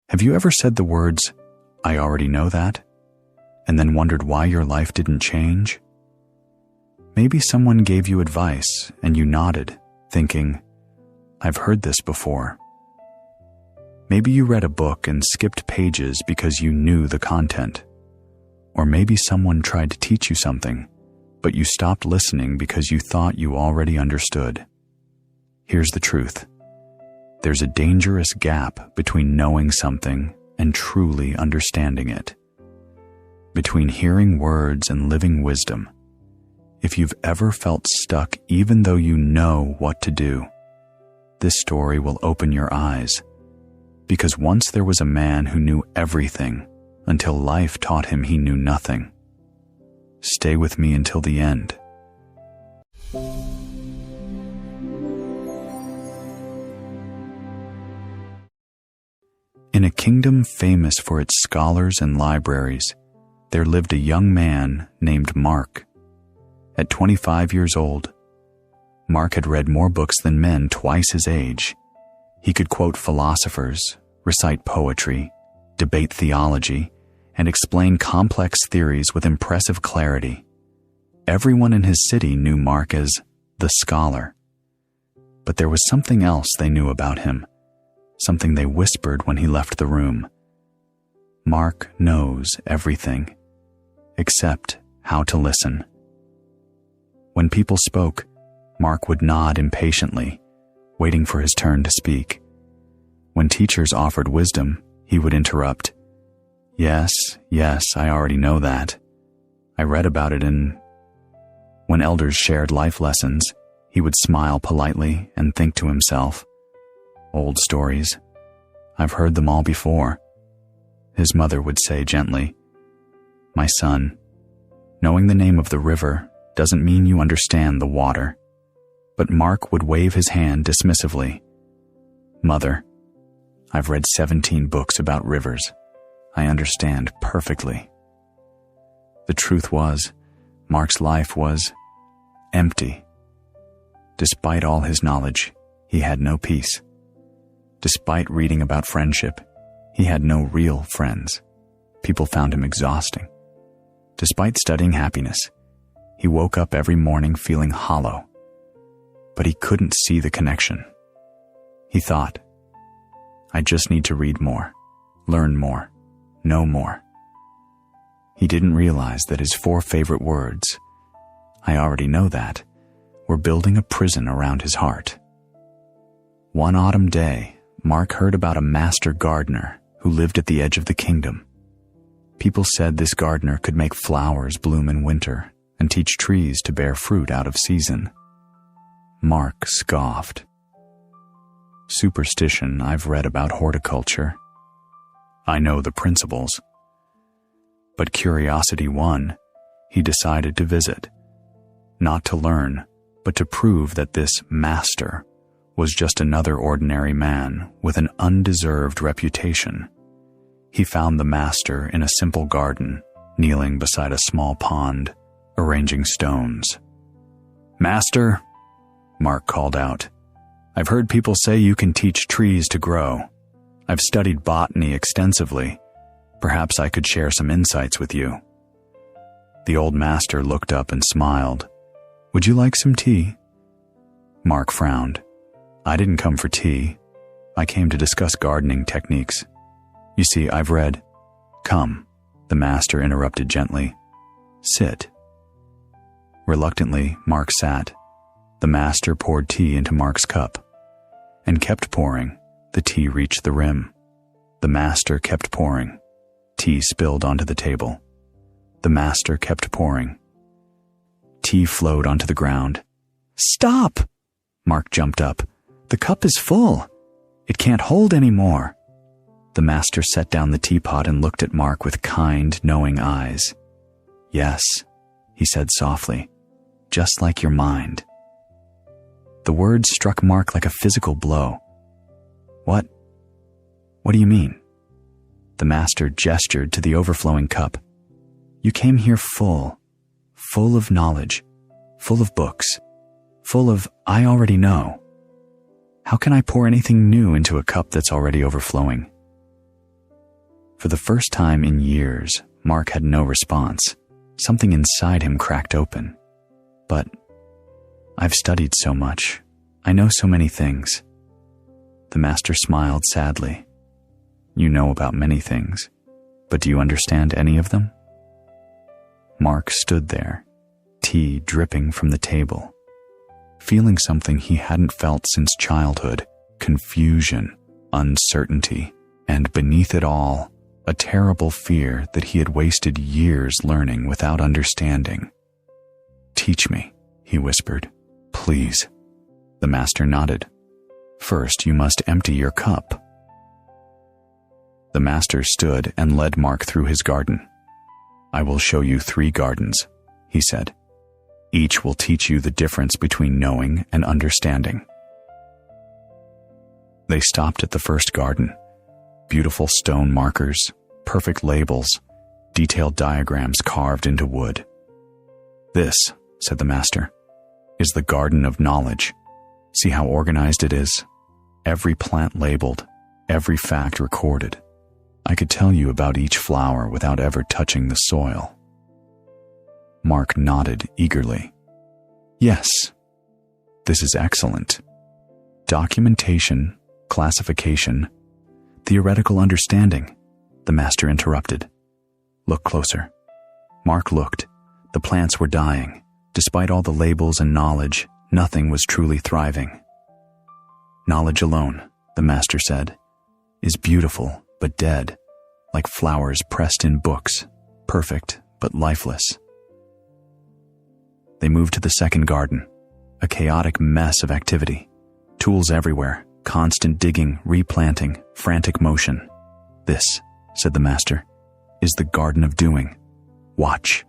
Have you ever said the words, "I already know that," and then wondered why your life didn't change? Maybe someone gave you advice and you nodded, thinking, "I've heard this before." Maybe you read a book and skipped pages because you knew the content. Or maybe someone tried to teach you something, but you stopped listening because you thought you already understood. Here's the truth. There's a dangerous gap between knowing something and truly understanding it. Between hearing words and living wisdom. If you've ever felt stuck even though you know what to do, this story will open your eyes. Because once there was a man who knew everything until life taught him he knew nothing. Stay with me until the end. In a kingdom famous for its scholars and libraries, there lived a young man named Mark. At 25 years old, Mark had read more books than men twice his age. He could quote philosophers, recite poetry, debate theology, and explain complex theories with impressive clarity. Everyone in his city knew Mark as the scholar. But there was something else they knew about him, something they whispered when he left the room. Mark knows everything, except how to listen. When people spoke, Mark would nod impatiently, waiting for his turn to speak. When teachers offered wisdom, he would interrupt. Yes, I already know that. I read about it in... When elders shared life lessons, he would smile politely and think to himself, "Old stories. I've heard them all before." His mother would say gently, "My son, knowing the name of the river doesn't mean you understand the water." But Mark would wave his hand dismissively. "Mother, I've read 17 books about rivers. I understand perfectly." The truth was, Mark's life was empty. Despite all his knowledge, he had no peace. Despite reading about friendship, he had no real friends. People found him exhausting. Despite studying happiness, he woke up every morning feeling hollow. But he couldn't see the connection. He thought, "I just need to read more, learn more, know more." He didn't realize that his 4 favorite words, "I already know that," were building a prison around his heart. One autumn day, Mark heard about a master gardener who lived at the edge of the kingdom. People said this gardener could make flowers bloom in winter and teach trees to bear fruit out of season. Mark scoffed. "Superstition, I've read about horticulture. I know the principles." But curiosity won. He decided to visit. Not to learn, but to prove that this master was just another ordinary man with an undeserved reputation. He found the master in a simple garden, kneeling beside a small pond, arranging stones. "Master," Mark called out, "I've heard people say you can teach trees to grow. I've studied botany extensively. Perhaps I could share some insights with you." The old master looked up and smiled. "Would you like some tea?" Mark frowned. "I didn't come for tea. I came to discuss gardening techniques. You see, I've read..." "Come," the master interrupted gently. "Sit." Reluctantly, Mark sat. The master poured tea into Mark's cup and kept pouring. The tea reached the rim. The master kept pouring. Tea spilled onto the table. The master kept pouring. Tea flowed onto the ground. "Stop!" Mark jumped up. "The cup is full. It can't hold any more." The master set down the teapot and looked at Mark with kind, knowing eyes. "Yes," he said softly, "just like your mind." The words struck Mark like a physical blow. What do you mean?" The master gestured to the overflowing cup. "You came here full of knowledge, full of books, full of I already know. How can I pour anything new into a cup that's already overflowing?" For the first time in years, Mark had no response. Something inside him cracked open. But I've studied so much. I know so many things. The master smiled sadly. You know about many things, but do you understand any of them? Mark stood there, tea dripping from the table, feeling something he hadn't felt since childhood, confusion, uncertainty, and beneath it all, a terrible fear that he had wasted years learning without understanding. Teach me, he whispered. Please. The master nodded. First, you must empty your cup. The master stood and led Mark through his garden. I will show you 3 gardens, he said. Each will teach you the difference between knowing and understanding. They stopped at the first garden. Beautiful stone markers, perfect labels, detailed diagrams carved into wood. This, said the master, is the garden of knowledge. See how organized it is? Every plant labeled, every fact recorded. I could tell you about each flower without ever touching the soil. Mark nodded eagerly. Yes, this is excellent. Documentation, classification, theoretical understanding, the master interrupted. Look closer. Mark looked. The plants were dying. Despite all the labels and knowledge, nothing was truly thriving. Knowledge alone, the master said, is beautiful but dead, like flowers pressed in books, perfect but lifeless. They moved to the second garden, a chaotic mess of activity, tools everywhere, constant digging, replanting, frantic motion. This, said the master, is the garden of doing. Watch.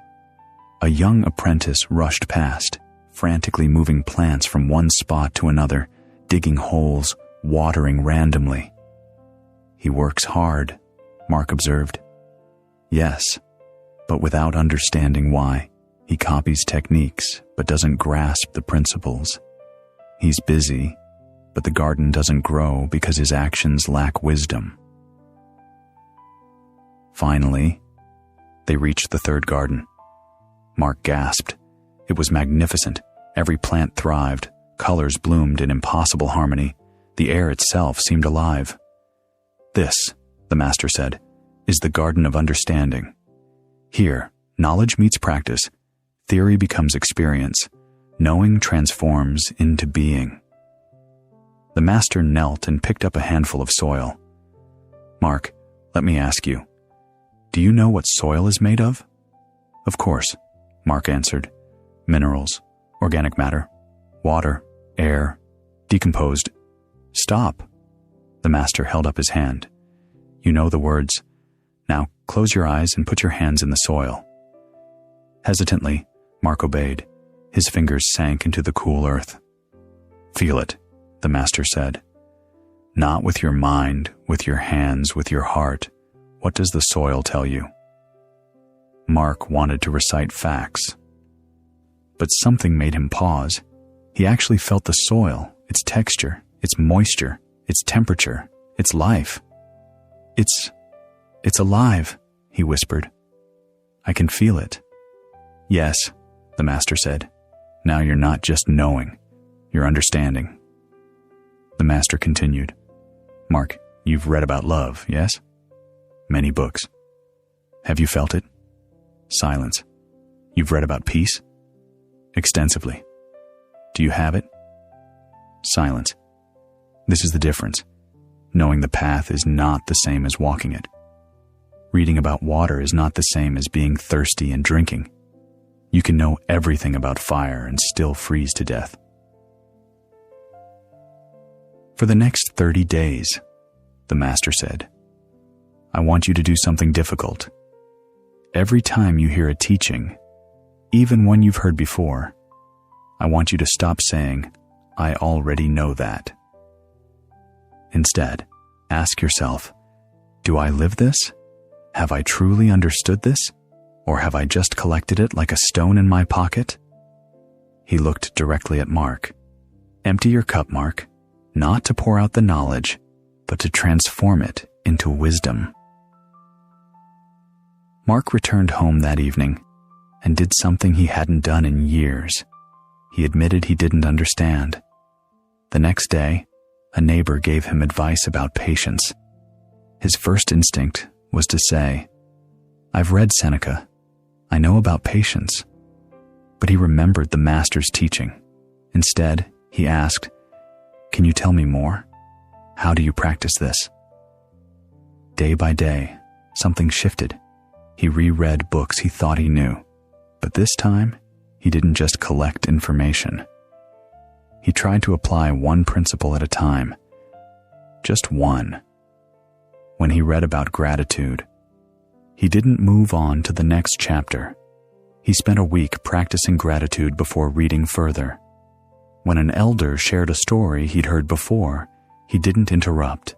A young apprentice rushed past, frantically moving plants from one spot to another, digging holes, watering randomly. He works hard, Mark observed. Yes, but without understanding why. He copies techniques, but doesn't grasp the principles. He's busy, but the garden doesn't grow because his actions lack wisdom. Finally, they reached the third garden. Mark gasped. It was magnificent. Every plant thrived. Colors bloomed in impossible harmony. The air itself seemed alive. This, the master said, is the garden of understanding. Here, knowledge meets practice. Theory becomes experience. Knowing transforms into being. The master knelt and picked up a handful of soil. Mark, let me ask you, do you know what soil is made of? Of course, Mark answered. Minerals, organic matter, water, air, decomposed. Stop. The master held up his hand. You know the words. Now close your eyes and put your hands in the soil. Hesitantly, Mark obeyed. His fingers sank into the cool earth. Feel it, the master said. Not with your mind, with your hands, with your heart. What does the soil tell you? Mark wanted to recite facts, but something made him pause. He actually felt the soil, its texture, its moisture, its temperature, its life. It's alive, he whispered. I can feel it. Yes, the master said. Now you're not just knowing, you're understanding. The master continued. Mark, you've read about love, yes? Many books. Have you felt it? Silence. You've read about peace? Extensively. Do you have it? Silence. This is the difference. Knowing the path is not the same as walking it. Reading about water is not the same as being thirsty and drinking. You can know everything about fire and still freeze to death. For the next 30 days, the master said, I want you to do something difficult. Every time you hear a teaching, even one you've heard before, I want you to stop saying, I already know that. Instead, ask yourself, do I live this? Have I truly understood this? Or have I just collected it like a stone in my pocket? He looked directly at Mark. Empty your cup, Mark, not to pour out the knowledge, but to transform it into wisdom. Mark returned home that evening and did something he hadn't done in years. He admitted he didn't understand. The next day, a neighbor gave him advice about patience. His first instinct was to say, "I've read Seneca. I know about patience." But he remembered the master's teaching. Instead, he asked, "Can you tell me more? How do you practice this?" Day by day, something shifted. He reread books he thought he knew, but this time, he didn't just collect information. He tried to apply one principle at a time. Just one. When he read about gratitude, he didn't move on to the next chapter. He spent a week practicing gratitude before reading further. When an elder shared a story he'd heard before, he didn't interrupt.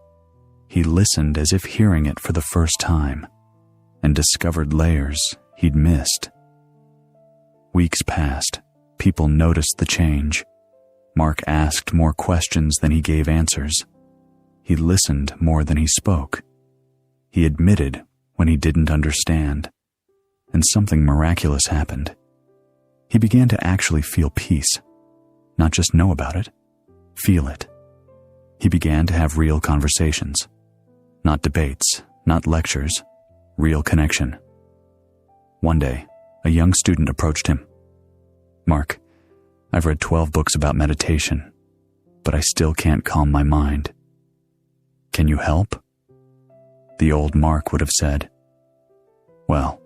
He listened as if hearing it for the first time, and discovered layers he'd missed. Weeks passed. People noticed the change. Mark asked more questions than he gave answers. He listened more than he spoke. He admitted when he didn't understand. And something miraculous happened. He began to actually feel peace. Not just know about it, feel it. He began to have real conversations. Not debates, not lectures, real connection. One day, a young student approached him. "Mark, I've read 12 books about meditation, but I still can't calm my mind. Can you help?" The old Mark would have said, "Well,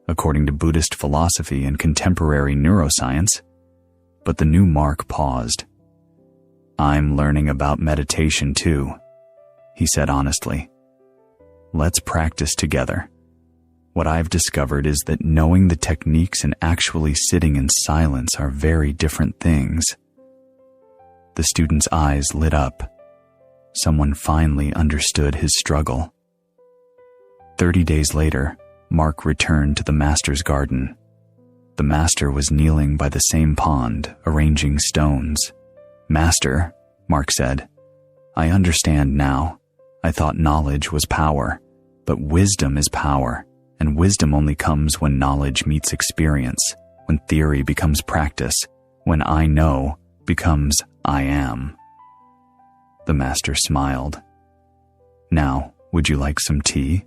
according to Buddhist philosophy and contemporary neuroscience," but the new Mark paused. "I'm learning about meditation too," he said honestly. "Let's practice together. What I've discovered is that knowing the techniques and actually sitting in silence are very different things." The student's eyes lit up. Someone finally understood his struggle. 30 days later, Mark returned to the master's garden. The master was kneeling by the same pond, arranging stones. "Master," Mark said, "I understand now. I thought knowledge was power, but wisdom is power, and wisdom only comes when knowledge meets experience, when theory becomes practice, when I know becomes I am." The master smiled. "Now, would you like some tea?"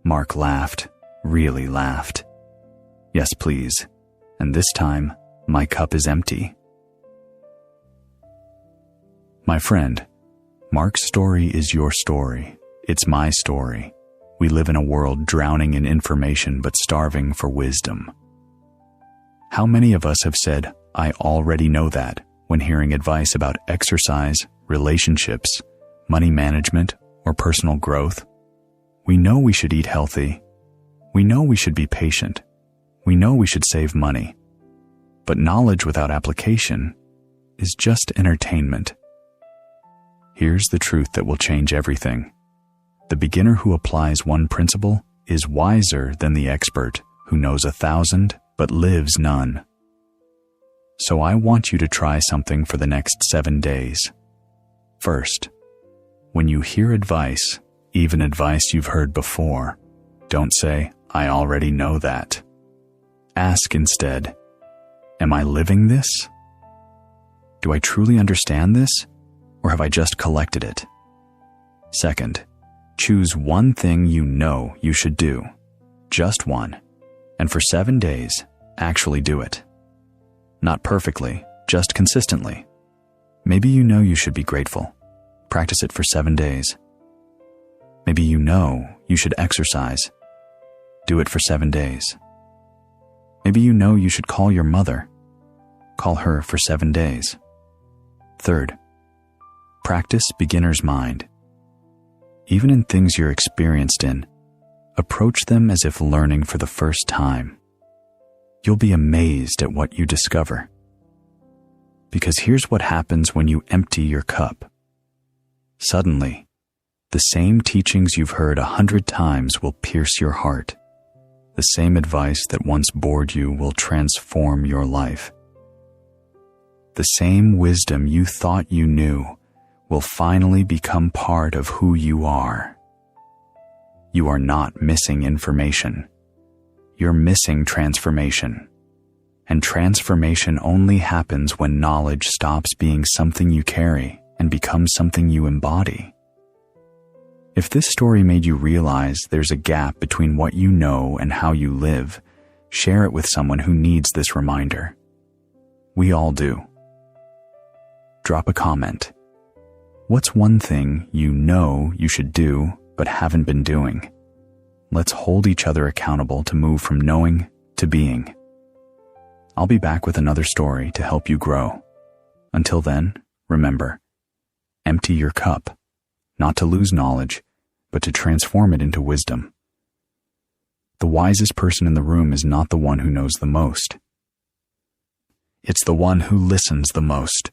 Mark laughed, really laughed. "Yes, please. And this time, my cup is empty." My friend, Mark's story is your story. It's my story. We live in a world drowning in information but starving for wisdom. How many of us have said, "I already know that," when hearing advice about exercise, relationships, money management, or personal growth? We know we should eat healthy. We know we should be patient. We know we should save money. But knowledge without application is just entertainment. Here's the truth that will change everything. The beginner who applies one principle is wiser than the expert who knows 1,000 but lives none. So I want you to try something for the next 7 days. First, when you hear advice, even advice you've heard before, don't say, "I already know that." Ask instead, "Am I living this? Do I truly understand this, or have I just collected it?" Second, choose one thing you know you should do, just one, and for 7 days, actually do it. Not perfectly, just consistently. Maybe you know you should be grateful. Practice it for 7 days. Maybe you know you should exercise. Do it for 7 days. Maybe you know you should call your mother. Call her for 7 days. Third, practice beginner's mind. Even in things you're experienced in, approach them as if learning for the first time. You'll be amazed at what you discover. Because here's what happens when you empty your cup. Suddenly, the same teachings you've heard 100 times will pierce your heart. The same advice that once bored you will transform your life. The same wisdom you thought you knew will finally become part of who you are. You are not missing information. You're missing transformation. And transformation only happens when knowledge stops being something you carry and becomes something you embody. If this story made you realize there's a gap between what you know and how you live, share it with someone who needs this reminder. We all do. Drop a comment. What's one thing you know you should do but haven't been doing? Let's hold each other accountable to move from knowing to being. I'll be back with another story to help you grow. Until then, remember, empty your cup, not to lose knowledge, but to transform it into wisdom. The wisest person in the room is not the one who knows the most. It's the one who listens the most.